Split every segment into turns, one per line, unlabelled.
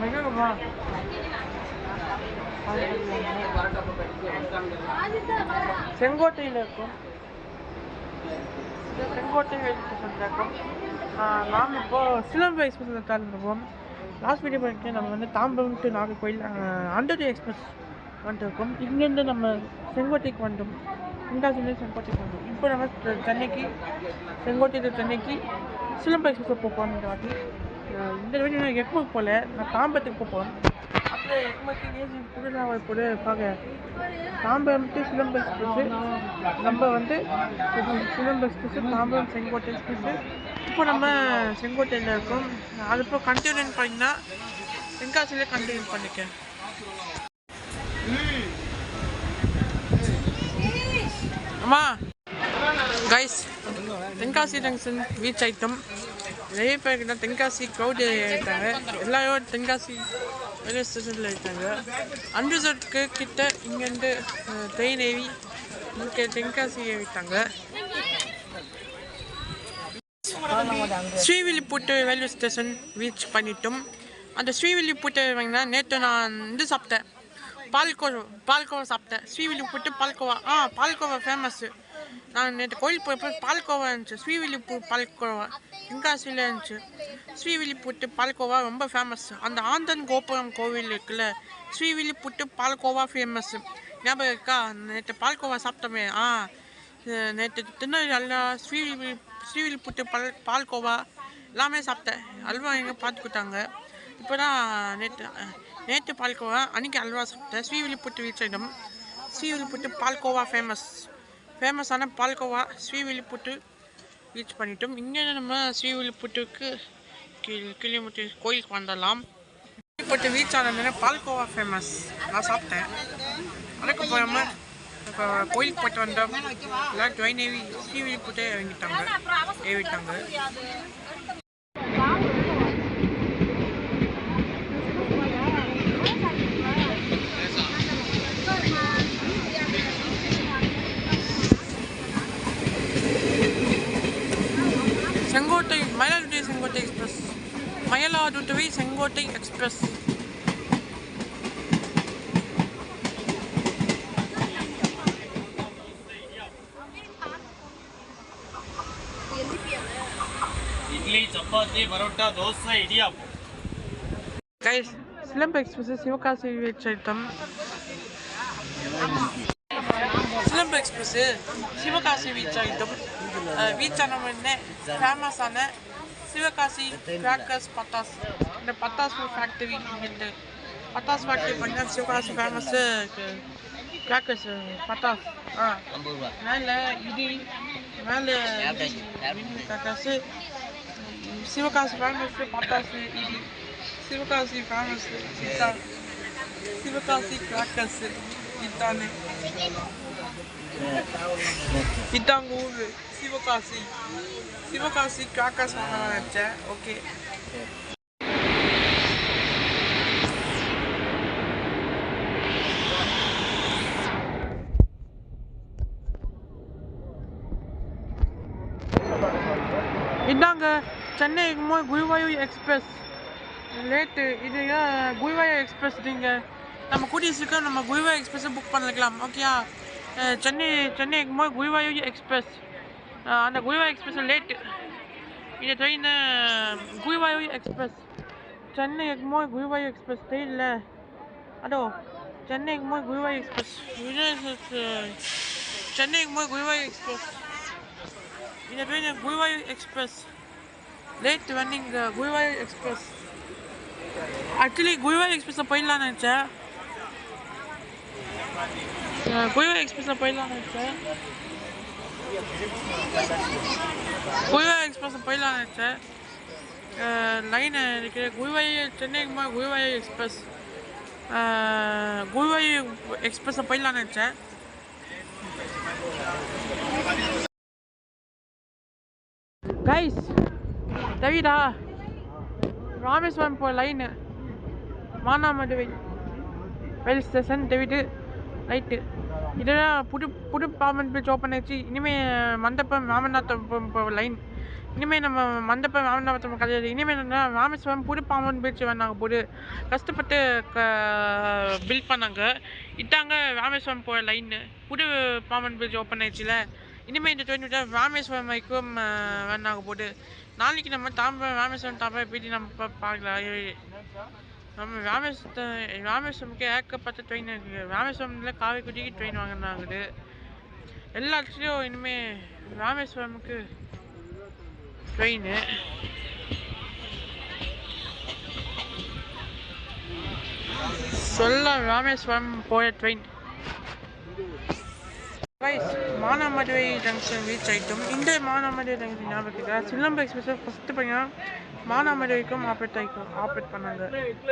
மெகமா செங்கோட்டையில் இருக்கும். Sengottai rail station இருக்கும். நாம் இப்போது சிலம்பு எக்ஸ்பிரஸ் இருப்போம். லாஸ்ட் வீடியோ பண்ணிட்டு நம்ம வந்து Tambaram to Nagercoil under express வந்துருக்கோம். இங்கேருந்து நம்ம செங்கோட்டைக்கு வந்தோம். தென்காசிலேருந்து செங்கோட்டைக்கு வந்தோம். இப்போ நம்ம சென்னைக்கு செங்கோட்டையில் சென்னைக்கு சிலம்பு எக்ஸ்பிரஸில் போகிறோம். இந்த வாட்டி இந்த வீடியோ நான் எக்மோக்கு போகல, நான் தாம்பரத்துக்கு போகிறோம். அப்படியே எக்மோக்கு ஏசி புதுசாக போது பார்க்க தாம்பரம் டு சிலம்பு எக்ஸ்பிரஸ்ஸு. நம்ம வந்து சிலம்பு எக்ஸ்பிரஸ்ஸு தாம்பரம் செங்கோட்டை எக்ஸ்பிரஸ்ஸு. இப்போ நம்ம செங்கோட்டையில் இருக்கோம். அது இப்போ கண்டினியூ பண்ணிங்கன்னா தென்காசியிலே கண்டினியூ பண்ணிக்கேன். அம்மா கைஸ், தென்காசி ஜங்ஷன் ரீச் ஆகிட்டோம். நிறைய பேருக்கு தான் தென்காசி க்ரௌட் ஆகிட்டாங்க. எல்லாரும் தென்காசி ரயில்வே ஸ்டேஷனில் இருக்காங்க. அன்ரிசர்வ்க்கு கிட்ட இங்கேருந்து ட்ரெயின் ஏறி இங்கே தென்காசி ஏறிட்டாங்க. ஸ்ரீவில்லிபுத்தூர் ரயில்வே ஸ்டேஷன் ரீச் பண்ணிட்டோம். அந்த ஸ்ரீவில்லிபுத்தூர் வாங்கினா நேற்று நான் இது சாப்பிட்டேன், பால்கோவா சாப்பிட்டேன். ஸ்ரீவில்லிபுத்தூர் பால்கோவா பால்கோவா ஃபேமஸ்ஸு. நான் நேற்று கோயில் போயப்போ பால்கோவா இருந்துச்சு. ஸ்ரீவில்லிபுத்தூர் பால்கோவா தென்காசியில் இருந்துச்சு. ஸ்ரீவில்லிபுத்தூர் பால்கோவா ரொம்ப ஃபேமஸ். அந்த ஆந்தன் கோபுரம் கோவில் இருக்குல்ல, ஸ்ரீவில்லிபுத்தூர் பால்கோவா ஃபேமஸ்ஸு. ஞாபகம் இருக்கா? நேற்று பால்கோவா சாப்பிட்டோமே. நேற்று திருநெல்வேலி அல்வா, ஸ்ரீவில்லிபுத்தூர் பால்கோவா எல்லாமே சாப்பிட்டேன். அல்வா எங்கே பார்த்து கொடுத்தாங்க. இப்போ தான் நேற்று பால்கோவா, அன்றைக்கி அல்வா சாப்பிட்டேன். ஸ்ரீவில்லிபுத்தூர் ரீச் ஆகிட்டோம். ஸ்ரீவில்லிபுத்தூர் பால்கோவா ஃபேமஸான பால்கோவா ஸ்ரீவில்லிபுத்தூர் ரீச் பண்ணிட்டோம். இங்கே நம்ம ஸ்ரீவில்லிபுத்தூருக்கு கிளிமுத்தூர் கோயிலுக்கு வந்துடலாம். ஸ்ரீவில்லிபுத்தூர் ரீச் ஆனதுனால பால்கோவா ஃபேமஸ் நான் சாப்பிட்டேன். அதுக்கு போகாமல் இப்போ கோயிலுக்கு போய்ட்டு வந்தோம். எல்லாம் train AV Srivilliputhur ஏறிட்டாங்க. Sengottai Mayiladuthurai Sengottai express.
Idli, chapati, parotta, dosa, idiyappam.
Guys, சிலம்பு எக்ஸ்பிரஸ் சிவகாசி ரீச் ஆகிட்டோம். சிலம்பு எக்ஸ்பிரஸ் சிவகாசி ரீச் ஆகிட்டோம். ரீச் ஆன உடனே ஃபேமஸான சிவகாசி கிராக்கர்ஸ் பட்டாஸ், இந்த பட்டாஸ் ஃபேக்டரி இங்கிட்டு பட்டாஸ் ஃபேக்டரி பண்ணால் சிவகாசி ஃபேமஸ்ஸு கிராக்கர்ஸ் பட்டாஸ். மேலே இடி மேலே கிராக்கர்ஸு. சிவகாசி ஃபேமஸ்ஸு பட்டாசு இடி. Sivakasi famous Sivakasi crackers. இதானே இதாங்க ஊர் சிவகாசி கிராக்கர்ஸ் வாங்க நினச்சேன். ஓகே, இதாங்க சென்னை குருவாயூர் எக்ஸ்பிரஸ் லேட்டு. இது குருவாயூர் எக்ஸ்பிரஸ். நீங்கள் நம்ம கூட்டிகிட்டு நம்ம குருவாயூர் எக்ஸ்பிரஸை புக் பண்ணிக்கலாம். ஓகேயா? சென்னை குருவாயூர் எக்ஸ்பிரஸ். அந்த குருவாயூர் எக்ஸ்பிரஸ் லேட்டு. இந்த train Guruvayur express. Chennai Guruvayur express ட்ரெயினில் அதோ சென்னை குருவாயூர் எக்ஸ்பிரஸ். சென்னை குருவாயூர் எக்ஸ்பிரஸ். இந்த train Guruvayur express late running. Guruvayur express actually Guruvayur எக்ஸ்பிரஸில் போயிடலான்னு நினச்சேன். குருவாயூர் எக்ஸ்பிரஸில் போயிடலான்னு நினச்சேன். லைன் இருக்கிற குருவாயூர் சென்னை குருவாயூர் எக்ஸ்பிரஸ். குருவாயூர் எக்ஸ்பிரஸில் போயிடலான்னு நினச்சேன். கைஸ், தவிடா ராமேஸ்வரம் போகிற லைனு மானாமதுரை ரயில் ஸ்டேஷன் தவிட்டு ரைட்டு. இதெல்லாம் புது பார்மெண்ட் பிரிட்ஜ் ஓப்பன் ஆச்சு. இனிமேல் மண்டபம் ராமநாதபுரம் லைன் இனிமேல் நம்ம மண்டபம் ராமநாதபுரம் கதையாது. இனிமேல் என்ன ராமேஸ்வரம் புது பாம்பன் பீச் வந்தாங்க போது கஷ்டப்பட்டு பில்ட் பண்ணாங்க. இட்டாங்க ராமேஸ்வரம் போகிற லைன்னு புது பாம்பன் பீச் ஓப்பன் ஆயிடுச்சுல. இனிமேல் இந்த ட்ரெயின் விட்டால் ராமேஸ்வரம் வரைக்கும் வந்தாங்க போது நாளைக்கு நம்ம ராமேஸ்வரம் தாம்பரம் பீச்சு நம்ம பார்க்கலாம். நம்ம ராமேஸ்வரமுக்கு ஏற்கப்பட்ட ட்ரெயின் இருக்குது. ராமேஸ்வரத்தில் காரைக்குடிக்கு ட்ரெயின் வாங்கினாங்குது. எல்லா இடத்துலையும் இனிமேல் ராமேஸ்வரமுக்கு ட்ரெயின். சொல்ல ராமேஸ்வரம் போய ட்ரெயின். மானாமதுரை ஜங்ஷன் ரீச் ஆகிட்டோம். இந்த மானாமதுரை ஜங்ஷன் ஞாபகம் சிலம்பு எக்ஸ்பிரஸ் ஃபஸ்ட்டு பார்த்தீங்கன்னா மானாமதுரைக்கும் ஆப்ரேட் பண்ணாங்க.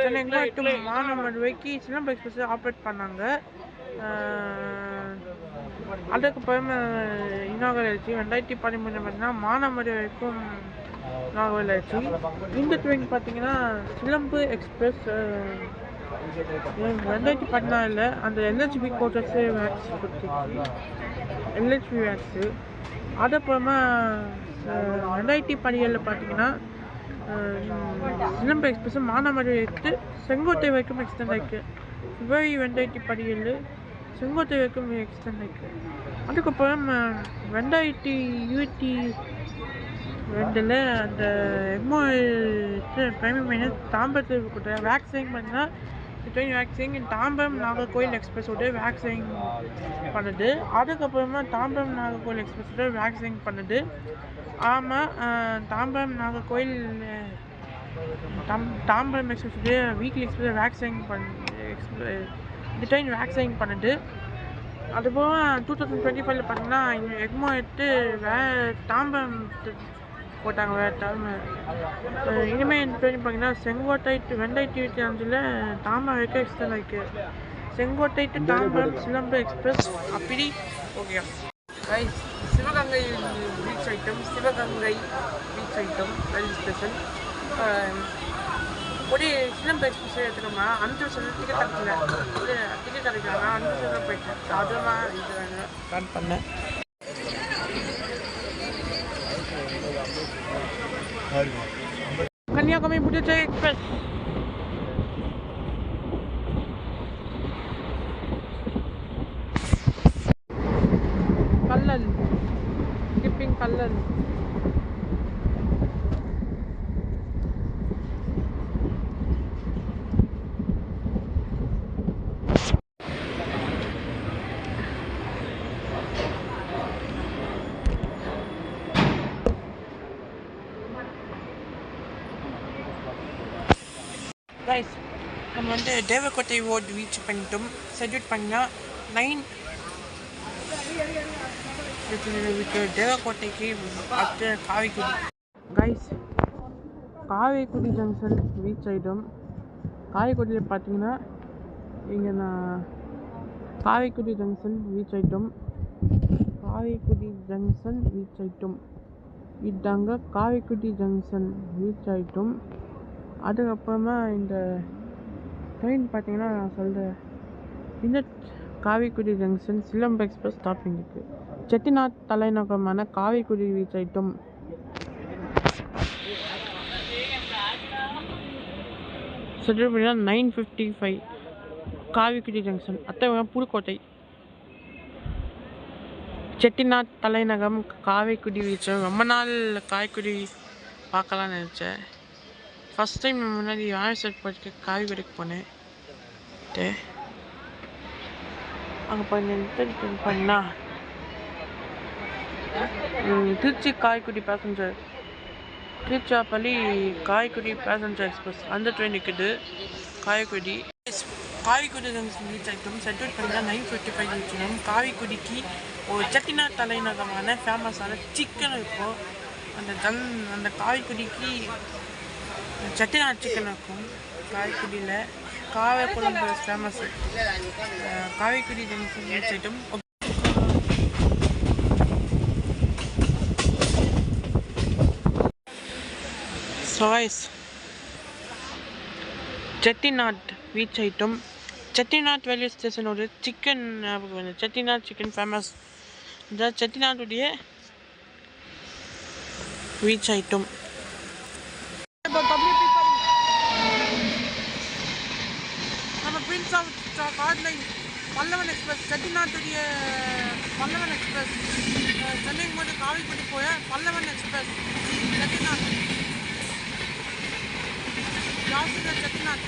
சென்னை டு மானாமதுரைக்கு சிலம்பு எக்ஸ்பிரஸ் ஆப்ரேட் பண்ணாங்க. அதுக்கப்புறம் இன்னாகல் ஆயிடுச்சு. 2013 பார்த்தீங்கன்னா மானாமதுரை வரைக்கும் இன்னாகல் ஆயிடுச்சு. இந்த ட்ரெயின் பார்த்தீங்கன்னா சிலம்பு எக்ஸ்பிரஸ் 2014 அந்த எல்ஹெச்பி கோட்டர்ஸு வேக்ஸ் கொடுத்துச்சு. LHB wax. அதுக்கப்புறமா 2017 பார்த்தீங்கன்னா சிலம்பு எக்ஸ்பிரஸ் மானாமதுரை எடுத்து செங்கோட்டை வரைக்கும் எக்ஸ்டெண்ட் ஆயிருக்கு. பிப்ரவரி 2017 செங்கோட்டை வரைக்கும் எக்ஸ்டெண்ட் ஆயிருக்கு. அதுக்கப்புறம் 2022 அந்த எம்ஓ பிரைமரி மைனர் தாம்பரத்தில் கொடுத்த வேக்சின் பண்ணால் ட்ரெயின் வேக்சிங் தாம்பரம் நாகர்கோயில் எக்ஸ்பிரஸோட வேக்சிங் பண்ணுது. அதுக்கப்புறமா தாம்பரம் நாகர்கோயில் எக்ஸ்பிரஸோட வேக்சிங் பண்ணுது. ஆமாம், தாம்பரம் நாகர்கோயில் தாம்பரம் எக்ஸ்பிரஸோட வீக்லி எக்ஸ்பிரஸ் வேக்சிங் இந்த ட்ரெயின் வேக்சிங் பண்ணுது. அதுபோக 2025 பார்த்தீங்கன்னா எக்மோ எடுத்து தாம்பரம் போட்டாங்க. இனிமேல் இந்த ட்ரெயின் பார்த்தீங்கன்னா செங்கோட்டை 2025 தாம்பரம் வரைக்கும் எக்ஸ்டெண்ட் ஆயிருக்கு. செங்கோட்டை டு தாம்பரம் சிலம்பு எக்ஸ்பிரஸ் அப்படி okay. Sivaganga reach item railway station. ஒரு சிலம்பு எக்ஸ்பிரஸ் எடுத்துக்கோமா அந்த டிக்கெட் கிடைக்கல அந்த போயிட்டேன். அதுதான் இது ஸ்டார்ட் பண்ணேன். Kanyakumari Puducherry express. Kallal skipping Kallal. Guys, நம்ம வந்து தேவக்கோட்டை ரோடு ரீச் பண்ணிட்டோம். ஷெட்யூல் பண்ணால் 9 தேவக்கோட்டைக்கு அடுத்து Karaikudi. Guys, Karaikudi junction reach ஆகிட்டோம். காரைக்குடியில் பார்த்தீங்கன்னா இங்கே நான் காரைக்குடி ஜங்ஷன் ரீச் ஆகிட்டோம். இதாங்க காரைக்குடி ஜங்ஷன் ரீச் ஆகிட்டோம். அதுக்கப்புறமா இந்த ட்ரெயின் பார்த்தீங்கன்னா நான் சொல்கிறேன். இந்த காரைக்குடி ஜங்ஷன் சிலம்பு எக்ஸ்பிரஸ் ஸ்டாப்பிங் இருக்குது. செட்டிநாட் தலைநகரமான காரைக்குடி ரீச் ஆகிட்டோம். ஷெட்யூல் பண்ணினா 9:55 காரைக்குடி ஜங்ஷன். அத்தை புதுக்கோட்டை செட்டிநாட் தலைநகரம் காரைக்குடி ரீச். ரொம்ப நாள் காரைக்குடி பார்க்கலான்னு நினச்சேன். ஃபஸ்ட் டைம் முன்னாடி ராமேஸ்வரம் போயிட்டு காரைக்குடிக்கு போனேன். அங்கே பண்ணா Tiruchi Karaikudi passenger Tiruchirappalli Karaikudi passenger express அந்த ட்ரெயின் இருக்குது. காரைக்குடி ஜங்ஷன் ரீச் ஆகிட்டோம். ஷெட்யூல் பண்ணி 9:55 வச்சுக்கணும். காரைக்குடிக்கு ஒரு செட்டிநாட் தலைநகரமான ஃபேமஸான சிக்கன் இருக்கும். அந்த காரைக்குடிக்கு செட்டிநாட் சிக்கன் இருக்கும். காரைக்குடியில் காவை குழம்பு ஃபேமஸ். காரைக்குடி ஜங்ஷன் ரீச் ஆகிட்டோம். செட்டிநாட் ரீச் ஆகிட்டோம். செட்டிநாட் ரயில்வே ஸ்டேஷனோட சிக்கன் செட்டிநாட் சிக்கன் ஃபேமஸ். இந்த செட்டிநாட்டுடைய each item. நம்ம prince of chord line Pallavan express செட்டிநாட்டுடைய பல்லவன் எக்ஸ்பிரஸ் சென்னைக்கு மட்டும் காவிப்பட்டி போய பல்லவன் எக்ஸ்பிரஸ் செட்டிநாடு ஜாஸ்தியில் செட்டிநாடு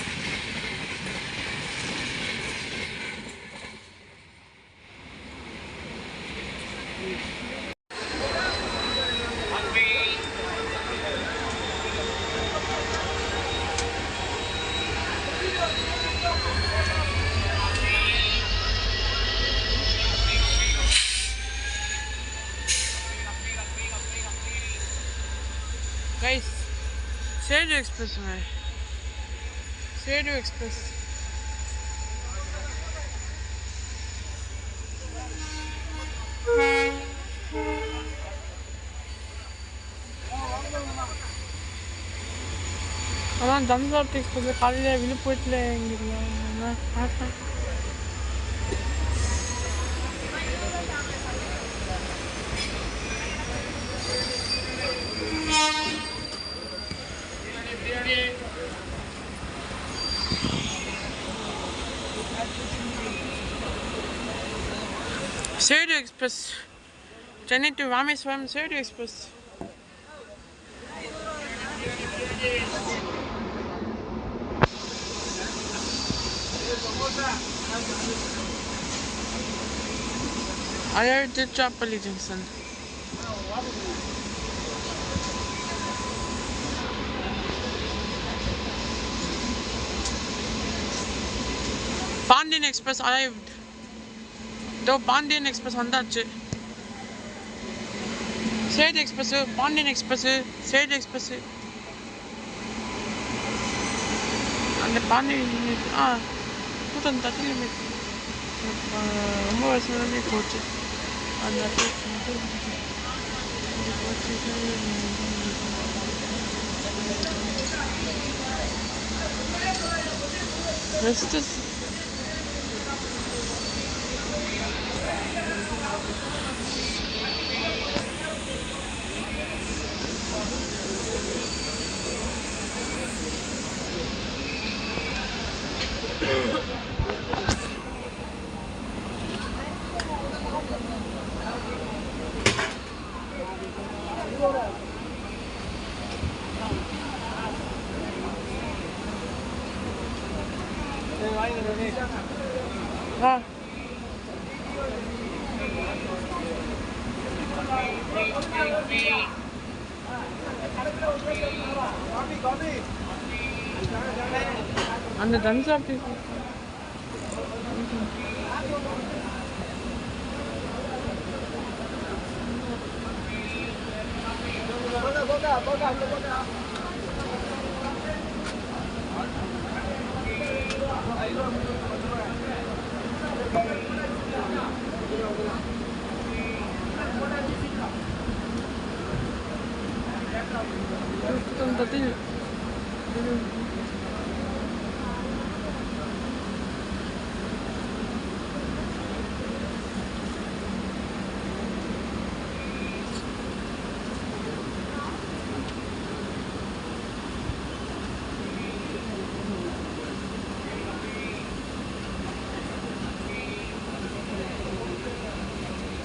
Guys, Sedu Express में Sedu Express அதான் தம்சாப் எக்ஸ்பிரஸ் காலையில் விழுப்புரத்தில் எங்கிருந்தா பார்த்தேன். Sedu Express, Chennai to Rameswaram, Sedu Express. I did Chapali Junction. Pandian Express arrived. Though Pandian Express வந்தாச்சு. Sedu Express, Pandian Express, Sedu Express. அந்த Pandian 230 லிமிட் ரொம்ப வருஷமே போச்சு. அந்த ரெஸ்ட் அந்த தம்சாப்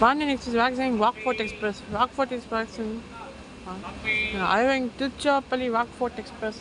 Pandian Express vaccine Rockfort Express. Rockfort Express. Arriving Tiruchirappalli Rockfort Express.